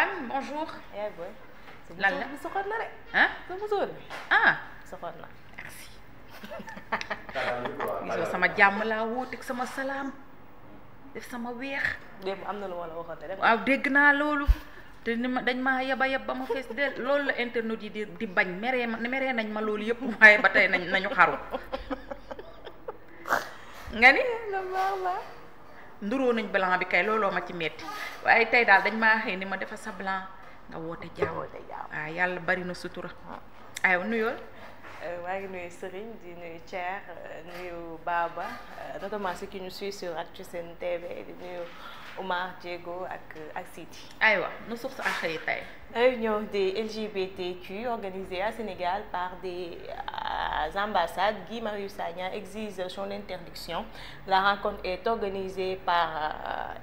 Wane bonjour. yaay booy. lan la bi soxor na de. ah sa musóor bi ah soxor na. merci. gisoo sama jàmm laa wóoteeg sama salaam def sama weex. démb am na lu ma la waxoon de. waaw dégg naa loolu te ni ma dañ maa yaba ba ma fees del loolu la internet yi di bañ meree nañ ma loolu yëpp waaye ba tey nañu xaru nga ni nduroo nañ blanc bi kay looloo ma ci metti waaye tey daal dañ maa xëy ni ma defa sa blanc nga woote jàmm waaw yàlla bari na sutura aywa nuyool. maa ngi nuyu Serigne di nuyu Thier nuyu Baba notamment ceux qui nous suivent sur Actu Sen TV di nuyu Oumar Diego ak Sidi. aywa nu suuf sa xëy tey. Réunion des LGBTQ organisée à Sénégal par des ambassades. Guy Marius Sagna exige son interdiction. La rencontre est organisée par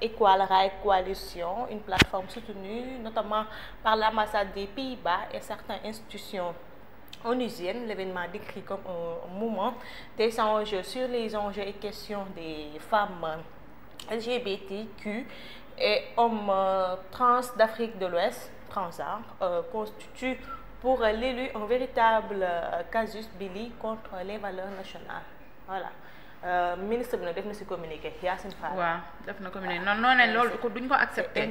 Equal Right Coalition, une plateforme soutenue notamment par l'ambassade des Pays-Bas et certaines institutions onusiennes. L'événement décrit comme un moment d'échange sur les enjeux et questions des femmes LGBTQ et hommes trans d'Afrique de l'Ouest, transgenres, constitue pour l'élu un véritable casus belli contre les valeurs nationales. Voilà. Ministre bi nag def na ci communiqué Yacine Fall. waaw def na communiqué non ne loolu ko duñ ko accepté.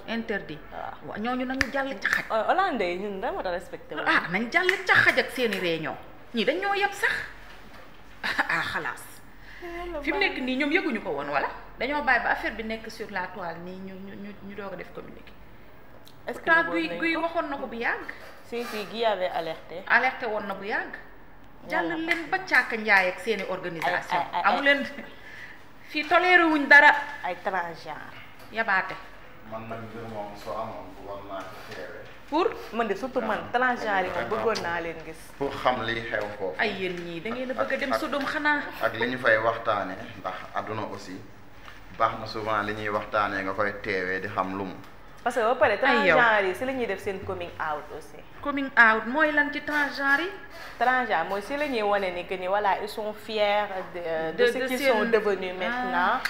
interdit waaw ñooñu nañu jàll ca xaj. Hollandais yi ñun dama respecté wu. nañ jàll ca xaj ak seeni réunion ñii dañ ñoo yeb sax xalaas. fi mu nekk nii ñoom yëguñu ko woon wala dañoo bàyyi ba affaire bi nekk sur la toile nii ñu doog a def communiqué. est-ce que guy waxoon na ko bu yàgg. si Guy avait alerté woon na bu yàgg. jàll leen ba caaka njaay ak seeni organisation amu leen fii toléré wuñ dara. ay transgenre yabaate. man nag mbir moom soo amoon bëggoon naa ko teewee. pour man de surtout man transgenre yi moom bëggoon naa leen gis. pour xam liy xew foofu. ay yéen ñii da ngeen a bëgg a dem Sodom xanaa. ak li ñu fay waxtaanee ndax àdduna aussi baax na souvent li ñuy waxtaanee nga koy teewee di xam lu mu. parce que ba pare transgenre yi si la ñuy def seen coming out aussi. coming out mooy lan ci transgenre yi. transgenre mooy si la ñuy wane ni que ni voilà ils sont fiers de ce qu'ils sont devenus maintenant.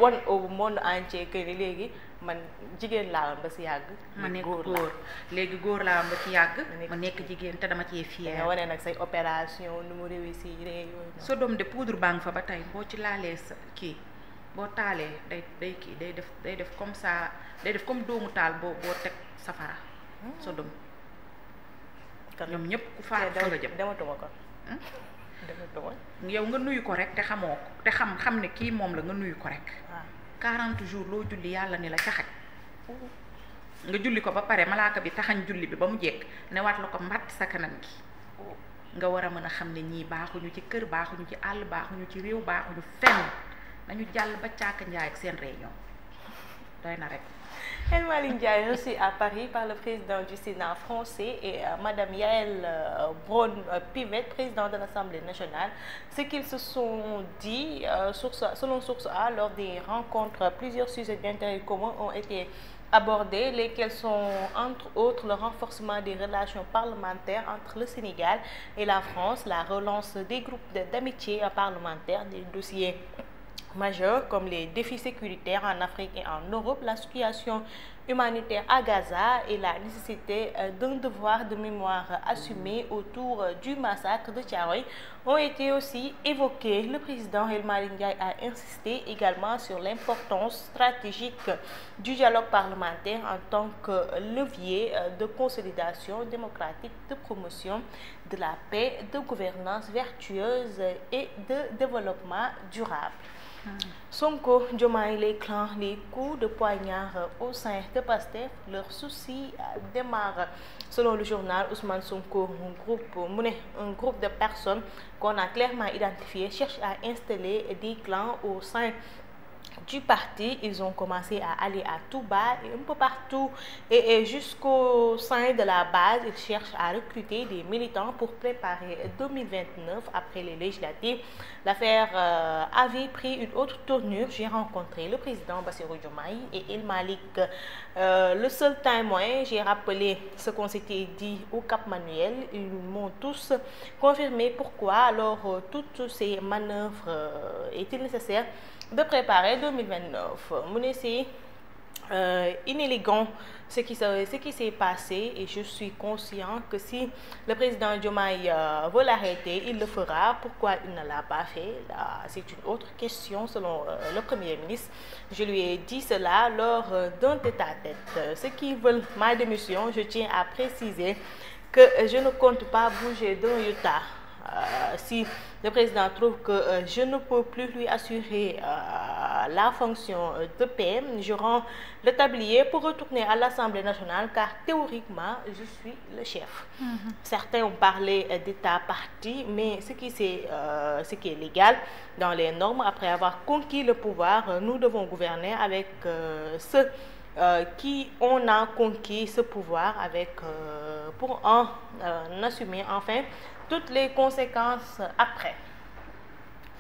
won au monde entier que ni léegi man jigéen laa woon ba si yàgg. ma nekk góor léegi góor laa woon ba ci yàgg. ma nekk jigéen te dama cee fier. nga wane nag say opération nu mu réussir yooyu. Sodom de poudre baa ngi fa ba tey boo ci laalee sa kii boo taalee day kii day def comme ça day def comme doomu taal boo teg safara. Sodom ñoom ñëpp ku faatu fa nga jëm. dematuma ko. dematuma. yow nga nuyu ko rek te xamoo ko te xam ne kii moom la nga nuyu ko rek. 40 jours loo julli yàlla ni la caxaj nga julli ko ba pare malaaka bi taxañ julli bi ba mu jekk ne waat la ko mbatt sa kanam gi nga war a mën a xam ne ñii baaxuñu ci kër baaxuñu ci àll baaxuñu ci réew baaxuñu fenn nañu jàll ba caaka njaay ak seen réunion doy na rek. El Malick Ndiaye reçu à Paris par le président du Sénat français et Madame Yaël Braun-Pivet, président de l'Assemblée nationale. Ce qu'ils se sont dit, selon Source A, lors des rencontres, plusieurs sujets d'intérêt commun ont été abordés, lesquels sont entre autres le renforcement des relations parlementaires entre le Sénégal et la France, la relance des groupes d'amitié parlementaire, des dossiers majeurs comme les défis sécuritaires en Afrique et en Europe, la situation humanitaire à Gaza et la nécessité d'un devoir de mémoire assumé autour du massacre de Thiaroye ont été aussi évoqués. Le président El Malick Ndiaye a insisté également sur l'importance stratégique du dialogue parlementaire en tant que levier de consolidation démocratique, de promotion de la paix, de gouvernance vertueuse et de développement durable. Sonko, Diomaye, les clans, les coups de poignard au sein de Pastef, leur souci démarre. Selon le journal, Ousmane Sonko, un groupe de personnes qu'on a clairement identifié cherche à installer des clans au sein du parti. Ils ont commencé à aller à Touba et un peu partout et jusqu'au sein de la base. Ils cherchent à recruter des militants pour préparer 2029 après les législatives. L'affaire avait pris une autre tournure. J'ai rencontré le président Bassirou Diomaye et El Malick. Le seul témoin, j'ai rappelé ce qu'on s'était dit au Cap Manuel. Ils m'ont tous confirmé pourquoi alors toutes ces manœuvres étaient nécessaires de préparer 2029. mu ne si inélégant ce qui s'est passé, et je suis conscient que si le président Diomaye veut l'arrêter, il le fera. Pourquoi il ne l'a pas fait? C'est une autre question selon le Premier ministre. Je lui ai dit cela lors d'un tête-à-tête. Ceux qui veulent ma démission, je tiens à préciser que je ne compte pas bouger d'un iota. Si le président trouve que je ne peux plus lui assurer la fonction de PM, je rends le tablier pour retourner à l'Assemblée nationale, car théoriquement, je suis le chef. Certains ont parlé d'État parti, mais ce qui est légal dans les normes, après avoir conquis le pouvoir, nous devons gouverner avec ceux qui on a conquis ce pouvoir avec pour en assumer enfin toutes les conséquences après.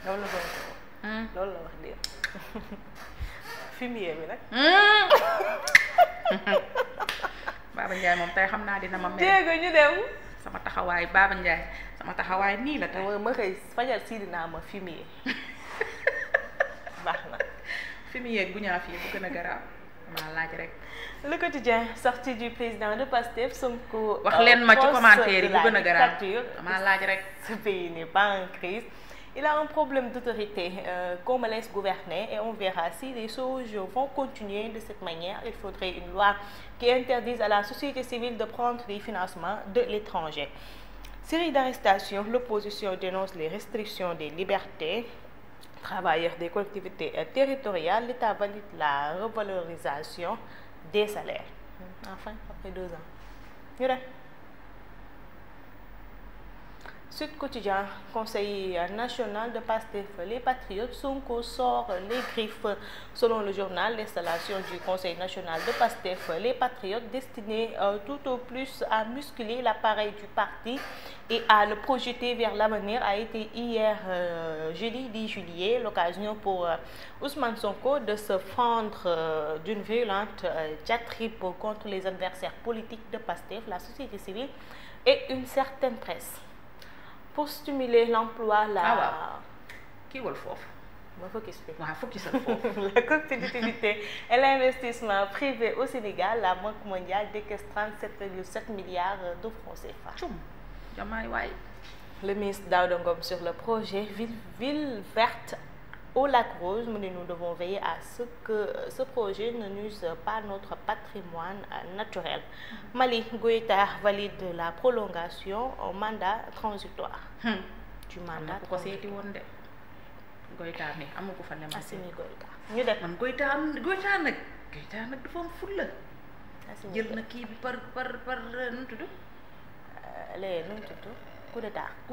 loolu la wax dëgg fumier bi nag. Baba Ndiaye moom tey xam naa dina ma mel. dégg ñu dem. sama taxawaay Baba Ndiaye sama taxawaay nii la tey. ma xëy fajal sii dinaa ma fumier. baax na. fumier gu ñaa fii bu gën a garaaw maa laaj rek. Le quotidien sorti du président de Pastef Sonko. wax leen ma ci commentaire yi bu gën a garaaw maa laaj rek. Ce pays n'est pas en crise. Il a un problème d'autorité qu'on me laisse gouverner, et on verra si les choses vont continuer de cette manière. Il faudrait une loi qui interdise à la société civile de prendre des financements de l'étranger. Série d'arrestations, l'opposition dénonce les restrictions des libertés. Travailleurs des collectivités territoriales, l'État valide la revalorisation des salaires. Enfin, après 2 ans. Ñu dem. Sud Quotidien, Conseil national de Pastef, les patriotes, Sonko sort les griffes. Selon le journal, l'installation du Conseil national de Pastef, les patriotes, destinés tout au plus à muscler l'appareil du parti et à le projeter vers l'avenir, a été hier jeudi 10 juillet, l'occasion pour Ousmane Sonko de se fendre d'une violente diatribe contre les adversaires politiques de Pastef, la société civile et une certaine presse. Pour stimuler l'emploi, kii wal foofu. ma focus fi. waaw focusal foofu. La compétitivité et l'investissement privé au Sénégal, la Banque mondiale décaisse 37,7 milliards de francs CFA. Cum Diomaye waay. Le ministre Daouda Ngom sur le projet ville verte au Lac Rose, mais nous devons veiller à ce que ce projet ne nuise pas notre patrimoine naturel. Mali, Goïta valide la prolongation au mandat transitoire. Du mandat ko seeti woon de Goïta ni amu ko fa ne ma. Assimi Goïta ñu def man Goïta nag dafa am fulla. jël na kii bi par nu mu tudd. léegi nu mu tudd coup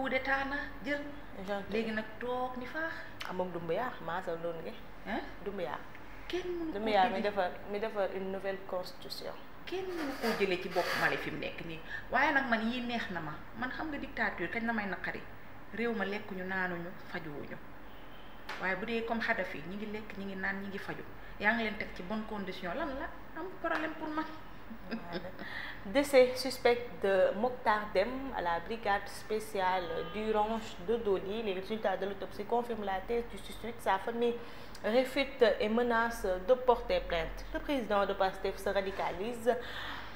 d'état na jël. léegi nag toog ni faax. moom Doumbouya maasal doon nga. Doumbouya. kenn mënu ko Doumbouya mi defar une nouvelle constitution. kenn mënu koo jëlee ci bopp Mali fi mu nekk nii waaye nag man yii neex na ma man xam nga dictature kañ na may naqari réew ma lekkuñu naanuñu fajuwuñu waaye bu dee comme Kadhafi ñi ngi lekk ñi ngi naan ñi ngi faju yaa ngi leen teg ci bonne condition lan la am problème pour man. Décès suspect de Mokhtar Deme à la brigade spéciale du ranch de Doli. Les résultats de l'autopsie confirment la thèse du suspect. Sa famille réfute et menace de porter plainte. Le président de Pastef se radicalise.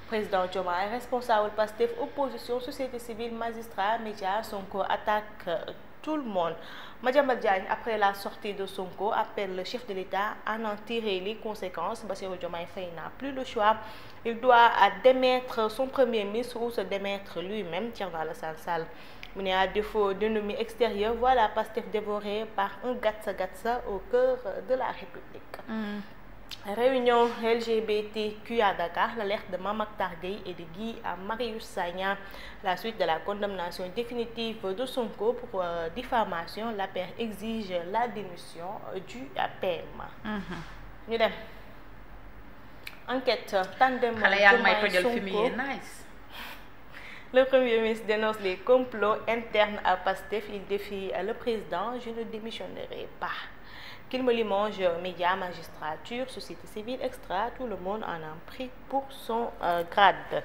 Président Diomaye, responsable Pastef, opposition, société civile, magistrats, médias, Sonko attaque tout le monde. Madiambal Diagne, après la sortie de Sonko, appelle le chef de l'État à en tirer les conséquences. Bassirou Diomaye Faye n'a plus le choix. Il doit démettre son premier ministre ou se démettre lui-même. Thierno Alassane Sall, mené à défaut d'ennemi extérieur, voilà Pastef dévoré par un gatsa-gatsa au cœur de la République. Réunion LGBTQ à Dakar, l'alerte de Mame Mactar Gueye et de Guy Marius Sagna. La suite de la condamnation définitive de Sonko pour diffamation, l'APR exige la démission du PM. Ñu dem. Enquête tandem Sonko. Le Premier ministre dénonce les complots internes à Pastef. Il défie le président. Je ne démissionnerai pas. Qu'il me limonge, médias, magistrature, société civile, extra, tout le monde en a pris pour son grade.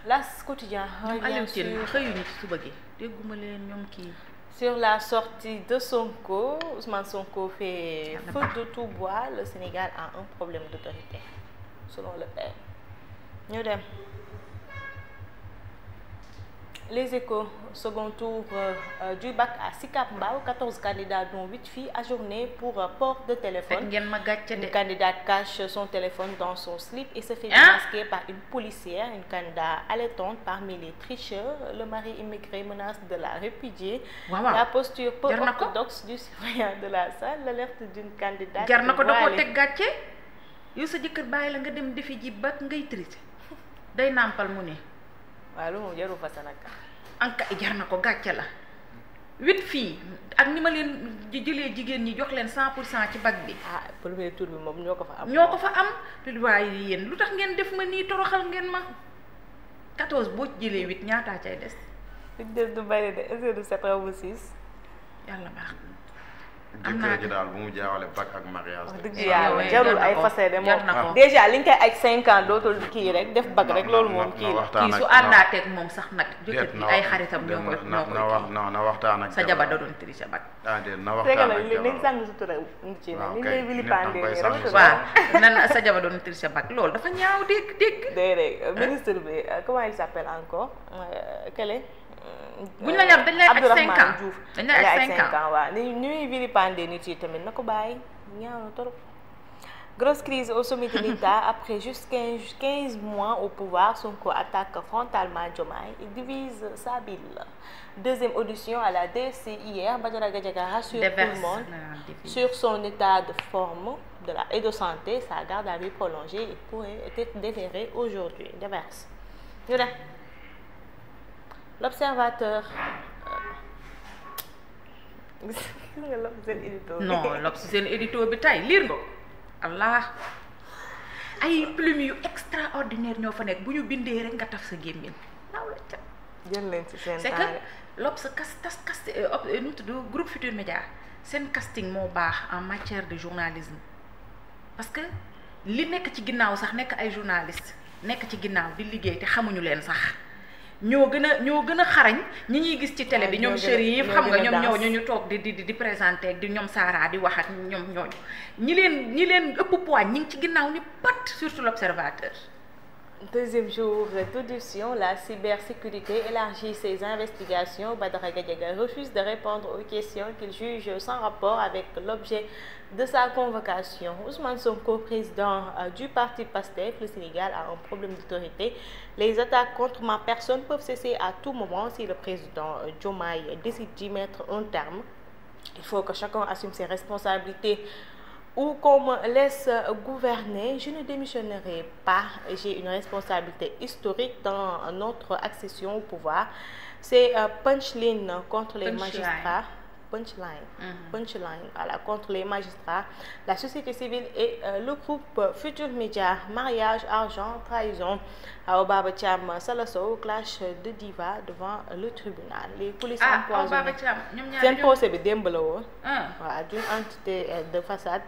L'As quotidien revient sur... Sur la sortie de Sonko, Ousmane Sonko fait feu de tout bois. Le Sénégal a un problème d'autorité, selon le PM. Ñu dem. Les Échos, second tour du bac à Sicap Mbao, 14 candidats dont 8 filles ajournées pour port de téléphone. Une candidate cache son téléphone dans son slip et se fait démasquer par une policière. Une candidate allaitante parmi les tricheurs. Le mari immigré menace de la répudier. La posture peu orthodoxe du surveillant de la salle. L'alerte d'une candidate jar na ko da koo teg gàcce yow sa jëkkër bàyyi la nga dem defi ji bac ngay tricher day nàmpal mu ne waaw lu moom jarul fa sa nag anka jar na ko gàcce la 8 filles ak ni ma leen jëlee jigéen ñi jox leen 100% ci bac bi. Premier tour bi moom ñoo ko fa am. ñoo ko fa am te waaye yéen lu tax ngeen def ma nii toroxal ngeen ma 14 boo ci jëlee 8 ñaataa cay des. li des du bari de est-ce que du 7 ou 6. yàlla baax jëkkër ji daal bu mu jaawale bac ak mariage. wax dëgg yàlla jarul ay fase de moom déjà li nga koy aj 5 ans dootul kii rek def bac rek loolu moom kii la kii su àndaateeg moom sax nag jëkkër ji ay xaritam ñoo koy na waxtaan ak sa jabar da doon tricher bac. na waxtaan ak jabar nañ sàng sutura ci na ni lay vilipendé nii rek waaw nan sa jabar doon tricher bac loolu dafa ñaaw dégg déedéet ministre bi comment il s'appelle encore quel buñ la yab dañ lay aj 5 ans dañ lay aj 5 ans waaw ni ñuy vilipender nit yi tamit na ko bàyyi ñaaw na trop. Grosse crise au sommet de l'État après juste 15 mois au pouvoir. Sonko attaque frontalement Diomaye et divise sa bile. Deuxième audition à la DSC hier. Badara Gadiaga rassure tout le monde sur son état de forme et de santé. Sa garde à vue prolongée et pourrait être déféré aujourd'hui. Déverse. L'observateur. non l'Obs seen édito bi tay liir nga Allah ay plume yu extraordinaire ñoo fa nekk bu ñu bindee rek nga taf sa gémmiñ naaw la ca jël leen ci seen c'est que l'Obs nu tudd groupe Futurs Médias seen casting moo baax en matière de journalisme parce que li nekk ci ginnaaw sax nekk ay journaliste nekk ci ginnaaw di liggéey te xamuñu leen sax ñoo gën a xarañ ñi ñuy gis ci télé bi ñoom Chérif xam nga ñoom ñoo ñu toog di présenter di ñoom Sara di wax ak ñoom ñooñu ñi leen ëpp poids ñi ngi ci ginnaaw ni pat surtout l'Observateur. Deuxième jour d'audition, la cybersécurité élargit ses investigations. Badara Gadiaga refuse de répondre aux questions qu'il juge sans rapport avec l'objet de sa convocation. Ousmane Sonko, président du parti PASTEF, le Sénégal a un problème d'autorité. Les attaques contre ma personne peuvent cesser à tout moment si le président Diomaye décide d'y mettre un terme. Il faut que chacun assume ses responsabilités ou qu'on me laisse gouverner. Je ne démissionnerai pas. J'ai une responsabilité historique dans notre accession au pouvoir. C'est punchline contre les magistrats. Punchline, voilà, contre les magistrats, la société civile et le groupe Futurs Médias. Mariage, argent, trahison. Aobaba Thiam Salasso, clash de diva devant le tribunal. Les coulisses empoisonnées. C'est un procès de Dembelo, d'une entité de façade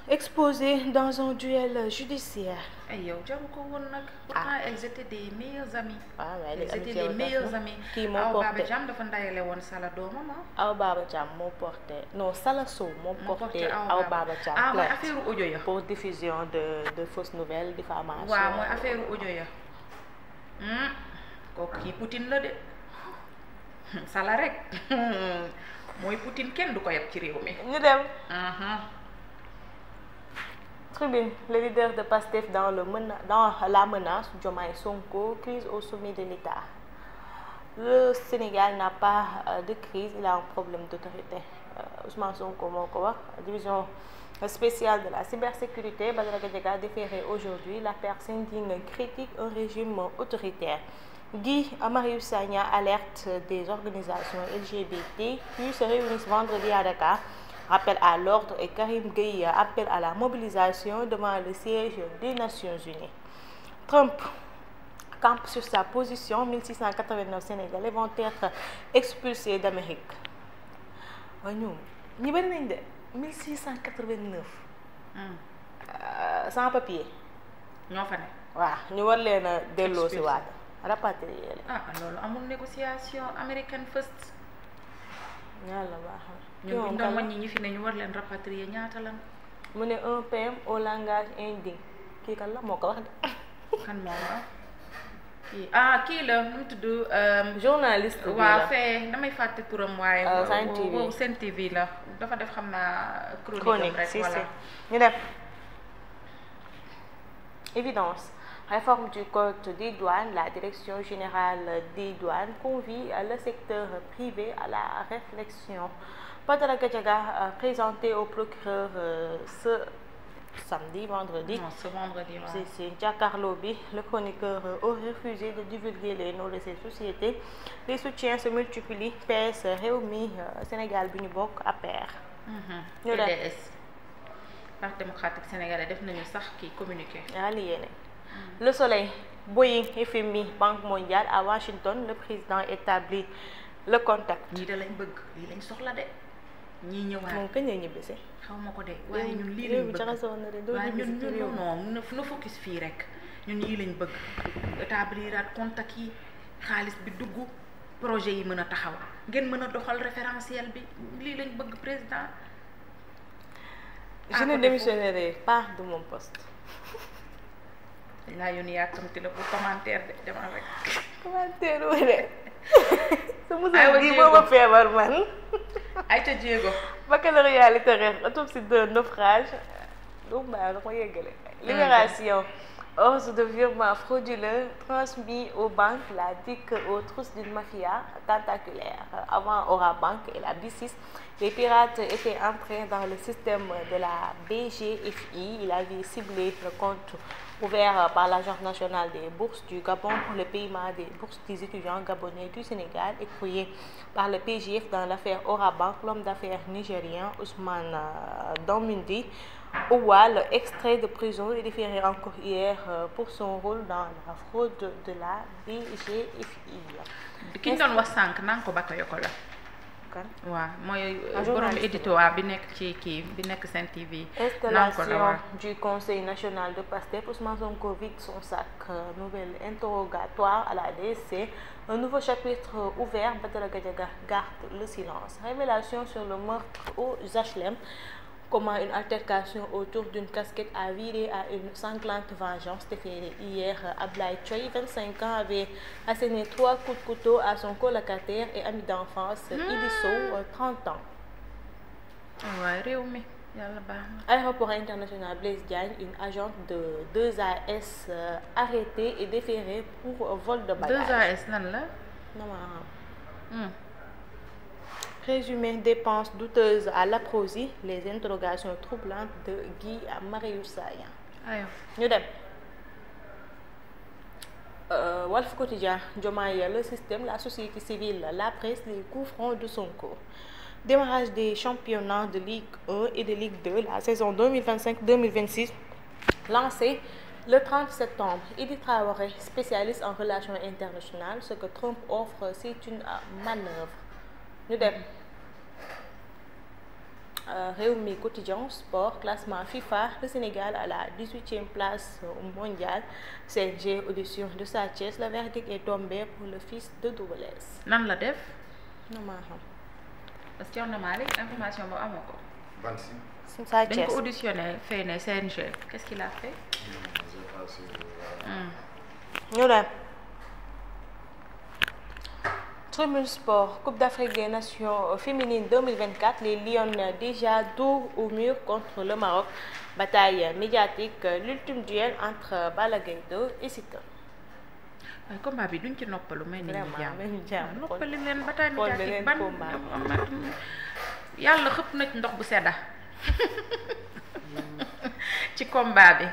exposée dans un duel judiciaire. yow jaru ko woon nag. pourtant elles étaient des meilleures amies. mais elles étaient des meilleures amies. kii moo porté Baba Thiam dafa ndayale woon Sala doomam Awa Baba Thiam moo porté non Sala Sow moo porté Awa Baba Thiam mooy affaire audio ya. pour diffusion de fausses nouvelles, diffamation. waaw mooy affaire audio ya. kooku kii Poutine la de Sala rek mooy Poutine kenn du ko yab ci réew mi. ñu dem. Tribune, le leader de PASTEF dans la menace, Diomaye Sonko, crise au sommet de l'État. Le Sénégal n'a pas de crise, il a un problème d'autorité. Ousmane Sonko moo ko wax, division spéciale de la cybersécurité, Badara Gadiaga déféré aujourd'hui. L'affaire s'indigne, critique un régime autoritaire. Guy Marius Sagna alerte des organisations LGBT qui se réunissent vendredi à Dakar. Rappel à l'ordre et Karim Gueye appelle à la mobilisation devant le siège des Nations Unies. Trump campe sur sa position. 1689 Sénégalais vont être expulsés d'Amérique. Ñu bari nañ de 1689. Sans papier. ñoo fa ne. waaw ñu war leen a delloo si waat rapatrier. loolu amul négociation américaine first. yàlla baax na. ñun buñ doon wàññi ñi fi ne ñu war leen rapatrier ñaata lan. mu ne un PM au langage indigne kii kan la moo ko wax de. kan moo wax kii la nu mu tudd. journaliste bi la waaw fee damay fàtte turam waaye. Sen TV boobu Sen TV la dafa def xam naa. chronique rek voilà ñu def. Évidence. Réforme du code des douanes, la direction générale des douanes convie le secteur privé à la réflexion. Badara Gadiaga présenté au procureur ce vendredi. Non, ce vendredi, ouais. C'est Jakaarlo bi. Le chroniqueur aurait refusé de divulguer les noms de ces sociétés. Les soutiens se multiplient. PS, Rewmi, Sénégal bi ñu bokk APR. PDS. Parti démocratique sénégalais def nañu sax kii communiqué. Le Soleil, Boeing, FMI, Banque mondiale à Washington, le président établit le contact. ñii de lañ bëgg lii lañ soxla de ñii ñëwaat. moom kañ la ñibbisi. xaw ma ko de waaye ñun lii lañ bëgg waaye ñun non na focus fii rek ñun lii lañ bëgg établiraat contact yi xaalis bi dugg projet yi mën a taxaw ngeen mën a doxal référentiel bi lii lañ bëgg président. Je ne démissionnerai pas de mon poste. dañ laa yónni yàkkamti la pour commentaire de demal rek. commentaire wu de. sa musa gi booba feebar man. Aïcha Diego. baccalauréat littéraire autopsie de naufrage. du mbaa da ko yeggale. Libération. Hausse de virements frauduleux transmis aux banques, la DIC aux trousses d'une mafia tentaculaire. Avant Orabank et la B6, les pirates étaient entrés dans le système de la BGFI. Il avait ciblé le compte ouvert par l'Agence nationale des bourses du Gabon pour le paiement des bourses des étudiants gabonais du Sénégal, écroué par le PGF dans l'affaire Orabank. L'homme d'affaires nigérien Ousmane Danmundi Oual, extrait de prison et déféré encore hier pour son rôle dans la fraude de la BGFI. ki ñu doon wax sànq naan ko Bakayoko la. kan waaw mooy borom éditoire bi nekk ci kii bi nekk Sen TV. Installation du Conseil national de Pastef, Ousmane Sonko vide son sac. Nouvel interrogatoire à la DSC. Un nouveau chapitre ouvert. Badara Gadiaga garde le silence. Révélation sur le meurtre aux HLM. Comment une altercation autour d'une casquette a viré à une sanglante vengeance déférée hier. Ablaye Choy, 25 ans, avait asséné 3 coups de couteau à son colocataire et ami d'enfance, Idi Sow, 30 ans. waaw réew mi yàlla baax na. Aéroport international Blaise Diagne, une agente de 2AS arrêtée et déférée pour vol de bagages. 2AS lan la. Non, présumé dépenses douteuses à l'Aprosi, les interrogations troublantes de Guy Marius Sagna. aywa ñu dem. Walf Quotidien, Diomaye, le système, la société civile, la presse, les coups francs de Sonko. Démarrage des championnats de Ligue 1 et de Ligue 2, la saison 2025-2026, lancée le 30 septembre. Idi Traoré, spécialiste en relations internationales, ce que Trump offre, c'est une manœuvre. Ñu dem. Rewmi Quotidien, sport, classement FIFA, le Sénégal à la 18e place mondiale. CNG, audition de Sa Thiès, le verdict est tombé pour le fils de Double Less. nan la def. non maa xam. parce que yow na maa rek information boobu amoo ko. ban si. Sa dañ Thiès ko auditionné fee ne CNG qu'est-ce qu'il a fait. ñu dem. Tribune Sport, Coupe d'Afrique des Nations féminines 2024, les Lions déjà dos au mur contre le Maroc. Bataille médiatique, l'ultime duel entre Balla Gaye 2 et Siteu. waaye combat bi duñ ci noppalu may nit ñi jàmm noppali leen bataille xool médiatique beneen ban combat. yàlla xëpp na ci ndox bu sedda ci combat bi